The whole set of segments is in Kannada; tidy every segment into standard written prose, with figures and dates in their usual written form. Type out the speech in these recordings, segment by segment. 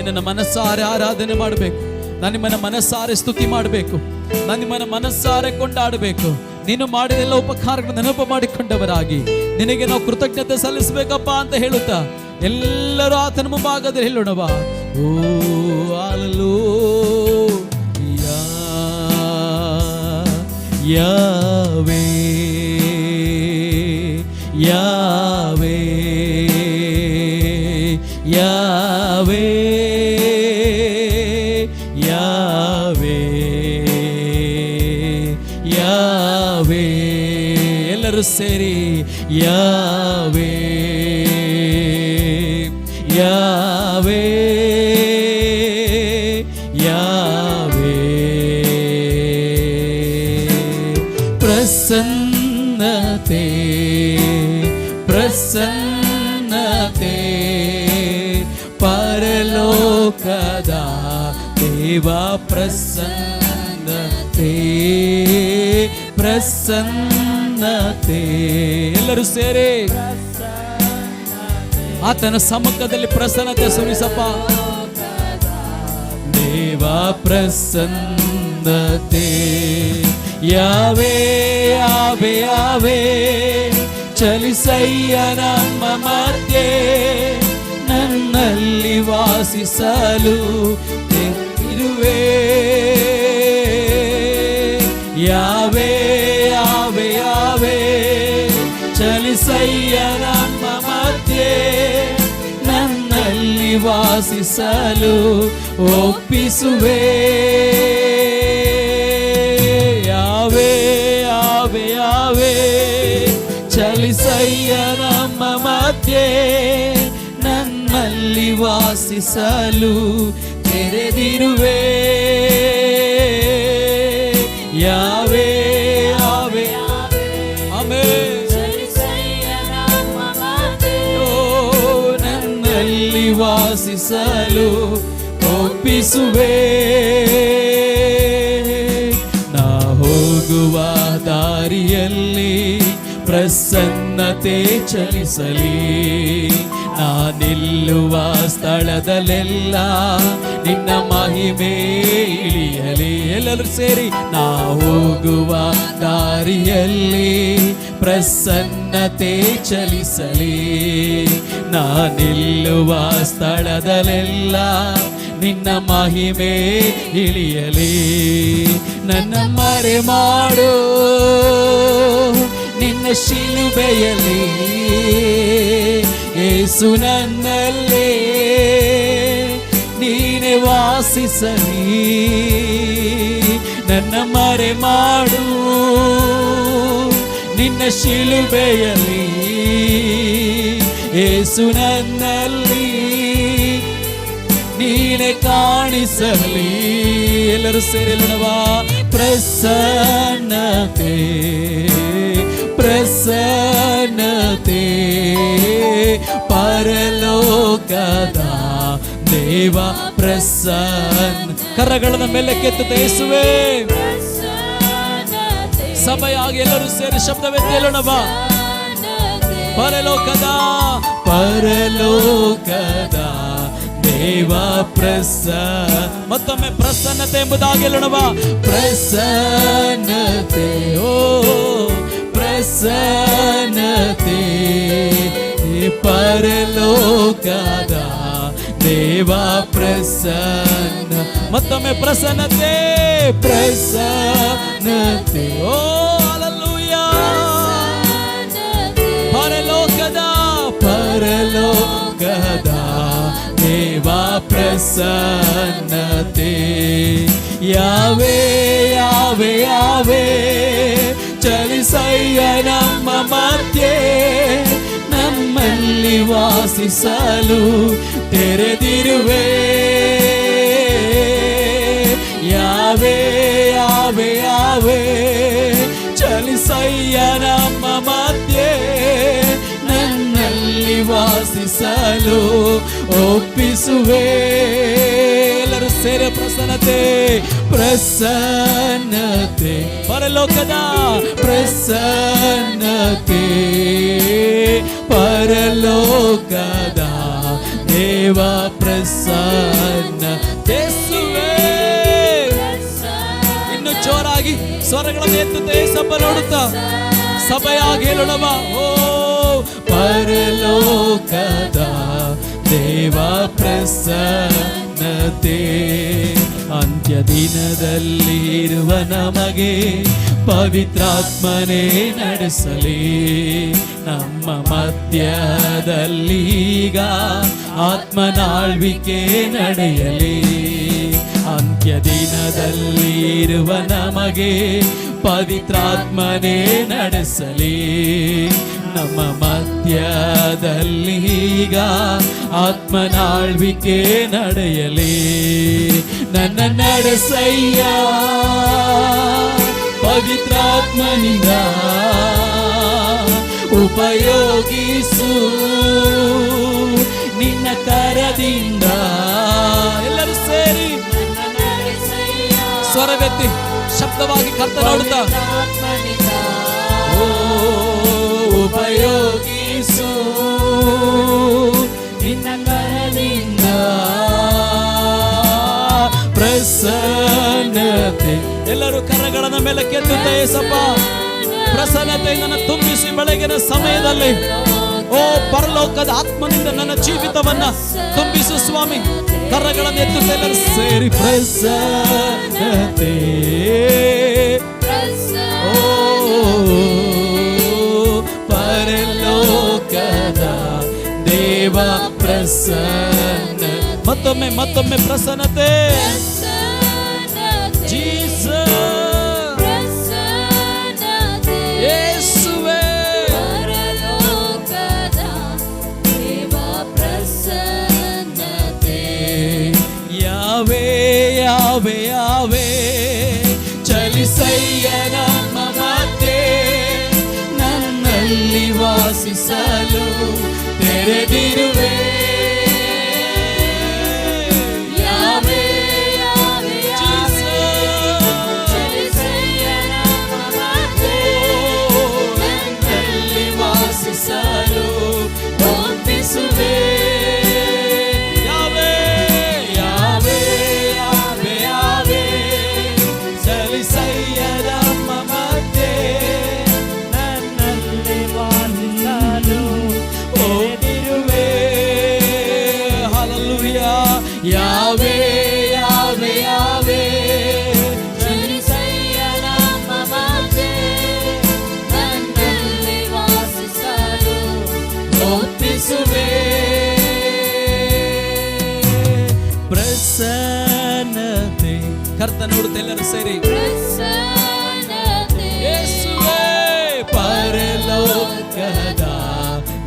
ನಿನ್ನನ್ನು ಮನಸ್ಸಾರೆ ಆರಾಧನೆ ಮಾಡಬೇಕು. ನಾನು ನಿಮ್ಮನ್ನ ಮನಸ್ಸಾರೆ ಸ್ತುತಿ ಮಾಡಬೇಕು. ನಾನು ನಿಮ್ಮನ್ನ ಮನಸ್ಸಾರೆ ಕೊಂಡಾಡಬೇಕು. ನೀನು ಮಾಡಿದ ಎಲ್ಲ ಉಪಕಾರಗಳನ್ನು ನೆನಪು ಮಾಡಿಕೊಂಡವರಾಗಿ ನಿನಗೆ ನಾವು ಕೃತಜ್ಞತೆ ಸಲ್ಲಿಸಬೇಕಪ್ಪ ಅಂತ ಹೇಳುತ್ತಾ ಎಲ್ಲರೂ ಆತನ ಮುಂಭಾಗದಲ್ಲಿ ಹೇಳೋಣವಾ, ಓ ಹಲ್ಲೆಲೂಯಾ ಯಾವೇ ಯಾವೇ ಯಾವೇ ಯಾವೇ ಯಾವೇ. ಎಲ್ಲರೂ ಸೇರಿ ಯಾವೇ ಯಾವೇ ಯಾವೇ. ಪ್ರಸನ್ನತೆ ಪ್ರಸನ್ನತೆ ಪರಲೋಕದ ದೇವ ಪ್ರಸನ್ನತೆ ಪ್ರಸನ್ನತೆ. ಎಲ್ಲರೂ ಸೇರಿ ಆತನ ಸಮ್ಮುಖದಲ್ಲಿ ಪ್ರಸನ್ನತೆ ಸುರಿಸಪ್ಪ. ದೇವ ಪ್ರಸನ್ನತೆ ಯಾವೇ ಯಾವೇ ಯಾವೇ ಚಲಿಸಯ್ಯ ನಮ್ಮ ಮಧ್ಯೆ ನನ್ನಲ್ಲಿ ವಾಸಿಸಲು ಇರುವೆ. ಯಾವೇ ಯಾವೇ ಯಾವೇ ಚಲಿಸಯ್ಯ ನಮ್ಮ ಮಧ್ಯೆ ನನ್ನಲ್ಲಿ ವಾಸಿಸಲು ಒಪ್ಪಿಸುವೆ. ಯಾವೇ ಯಾವೇ ಯಾವೇ ಚಲಿಸಯ್ಯ ನಮ್ಮ ಮಧ್ಯೆ ನನ್ನಲ್ಲಿ ವಾಸಿಸಲು ತೆರೆದಿರುವೆ. ಯಾವೇ ಯಾವೇ ನನ್ನಲ್ಲಿ ವಾಸಿಸಲು ಒಪ್ಪಿಸುವೆ. ನಾ ಹೋಗುವ ದಾರಿಯಲ್ಲಿ ಪ್ರಸನ್ನತೆ ಚಲಿಸಲಿ, ನಾ ನಿಲ್ಲುವ ಸ್ಥಳದಲ್ಲೆಲ್ಲ ನಿನ್ನ ಮಹಿಮೆ ಇಳಿಯಲಿ. ಎಲ್ಲರೂ ಸೇರಿ ನಾ ಹೋಗುವ ದಾರಿಯಲ್ಲಿ ಪ್ರಸನ್ನತೆ ಚಲಿಸಲಿ, ನಾ ನಿಲ್ಲುವ ಸ್ಥಳದಲ್ಲೆಲ್ಲ ನಿನ್ನ ಮಹಿಮೆ ಇಳಿಯಲಿ. ನನ್ನ ಮರೆ ಮಾಡು ನಿನ್ನ ಶಿಲುಬೆಯಲ್ಲಿ, ಯೇಸು ನನ್ನಲ್ಲೇ ನೀನೆ ವಾಸಿಸಲಿ. ನನ್ನ ಮರೆ ಮಾಡು ನಿನ್ನ ಶಿಲುಬೆಯಲ್ಲಿ, ಯೇಸು ನನ್ನಲ್ಲಿ ನೀನೆ ಕಾಣಿಸಲಿ. ಎಲ್ಲರೂ ಸೇರಿಲ್ಲವಾ, ಪ್ರಸನ್ನತೆ ಪ್ರಸನ್ನತೆ ಪರಲೋಕದ ದೇವ ಪ್ರಸನ್ನ. ಕರಗಳನ್ನು ಮೇಲೆ ಕೆತ್ತುತ್ತ ಯೇಸುವೇ ಸಭೆಯಾಗಿ ಎಲ್ಲರೂ ಸೇರಿ ಶಬ್ದವೆತ್ತಿ ಹೇಳೋಣವಾ, ಪರಲೋಕದ ಪರಲೋಕದ ದೇವ ಪ್ರಸನ್ನ. ಮತ್ತೊಮ್ಮೆ ಪ್ರಸನ್ನತೆ ಎಂಬುದಾಗಿ ಹೇಳೋಣವಾ, ಪ್ರಸನ್ನತೆ ಓ ಪ್ರಸನ್ನತೆ ಪರಲೋಕದ ದೇವ ಪ್ರಸನ್ನ. ಮತ್ತೊಮ್ಮೆ ಪ್ರಸನ್ನತೆ ಪ್ರಸನ್ನತೆ ಓ ಹಲ್ಲೆಲೂಯಾ. ಪರಲೋಕದ ಪರಲೋಕದ ದೇವ ಪ್ರಸನ್ನತೆ. ಯಾವೇ ಯಾವೇ ಯಾವೇ ಚಲಿಸಯ್ಯ ನಮ್ಮ ಮಧ್ಯೆ ನಮ್ಮಲ್ಲಿ ವಾಸಿಸಲು ತೆರೆದಿರುವೆ. ಯಾವೇ ಯಾವೇ ಯಾವೇ ಚಲಿಸಯ್ಯ ನಮ್ಮ ಮಧ್ಯೆ ನನ್ನಲ್ಲಿ ವಾಸಿಸಲು ಒಪ್ಪಿಸುವೆ. ಎಲ್ಲರೂ ಸೇರಿ ಪ್ರಸನ್ನತೆ ಪ್ರಸನ್ನತೆ ಪರಲೋಕದ ಪ್ರಸನ್ನತೆ ಪರಲೋಕದ ದೇವ ಪ್ರಸನ್ನ. ಎತ್ತುತ್ತೆ ಸಭ ನೋಡುತ್ತಾ ಸಭೆಯಾಗಿ ಹೇಳೋಣವ. ಓ ಪರಲೋಕದ ದೇವ ಪ್ರಸನ್ನತೆ, ಅಂತ್ಯ ದಿನದಲ್ಲಿರುವ ನಮಗೆ ಪವಿತ್ರಾತ್ಮನೇ ನಡೆಸಲಿ. ನಮ್ಮ ಮಧ್ಯದಲ್ಲೀಗ ಆತ್ಮನಾಳ್ವಿಕೆ ನಡೆಯಲಿ. ಅಂತ್ಯ ದಿನದಲ್ಲಿರುವ ನಮಗೆ ಪವಿತ್ರಾತ್ಮನೇ ನಡೆಸಲಿ. ನಮ್ಮ ಮಧ್ಯದಲ್ಲೀಗ ಆತ್ಮನಾಳ್ವಿಕೆ ನಡೆಯಲಿ. ನನ್ನ ನಡೆಸಯ್ಯ ಪವಿತ್ರಾತ್ಮನಿಂದ ಉಪಯೋಗಿಸು ನಿನ್ನ ಕರದಿಂದ. ಎಲ್ಲರೂ ಸೇರಿ ಸ್ವರವೆತ್ತಿ ಶಬ್ದವಾಗಿ ಕರ್ತನಾಡುತ್ತಾ ಓ ಉಪಯೋಗಿಸು ನಿನ್ನ ಕರದಿಂದ. ಪ್ರಸನ್ನತೆ ಎಲ್ಲರೂ ಕರಗಳನ್ನು ಮೇಲೆ ಕೆತ್ತುತ್ತಾ ಏಸಪ್ಪ ಪ್ರಸನ್ನತೆಯಿಂದ ತುಂಬಿಸಿ ಬೆಳಗಿನ ಸಮಯದಲ್ಲಿ ಓ ಪರಲೋಕದ ಆತ್ಮನಿಂದ ನನ್ನ ಜೀವಿತವನ್ನ ತುಂಬಿಸು ಸ್ವಾಮಿ. ಕರಗಳನ್ನು ಎತ್ತುತ್ತಾ ಎಲ್ಲರೂ ಸೇರಿ ಪ್ರಸನ್ನತೆ ಓ ಪರಲೋಕದ ದೇವ ಪ್ರಸನ್ನ. ಮತ್ತೊಮ್ಮೆ ಪ್ರಸನ್ನತೆ ಯೇಸುವೇ ಯಾವೇ ಯಾವೇ ಯಾವೇ ಚಲಿಸಯ್ಯ ನಮ್ಮ ಮಧ್ಯೆ, ನನ್ನಲ್ಲಿ ವಾಸಿಸಲು ತೆರೆದಿರುವೆ. ಯಾವೇ ಯಾವೇ ಯಾವೇ ಚಲಿಸಯ್ಯ ನಮ್ಮ ಮಧ್ಯೆ, ನನ್ನಲ್ಲಿ ವಾಸಿಸಲು ಒಪ್ಪಿಸುವೆ. ಪ್ರಸನ್ನತೆ ಕರ್ತ ನೋಡುತ್ತೆ ಎಲ್ಲರೂ ಸೇರಿ ಯೇಸುವೇ ಪರಲೋಕದ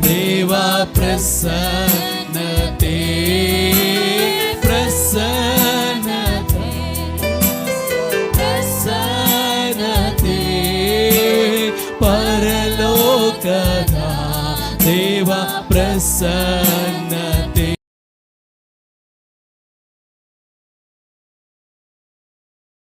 ದೇವ ಪ್ರಸನ್ನತೆ. ಪ್ರಸನ್ನತೆ ಪರಲೋಕದ ದೇವ ಪ್ರಸನ್ನ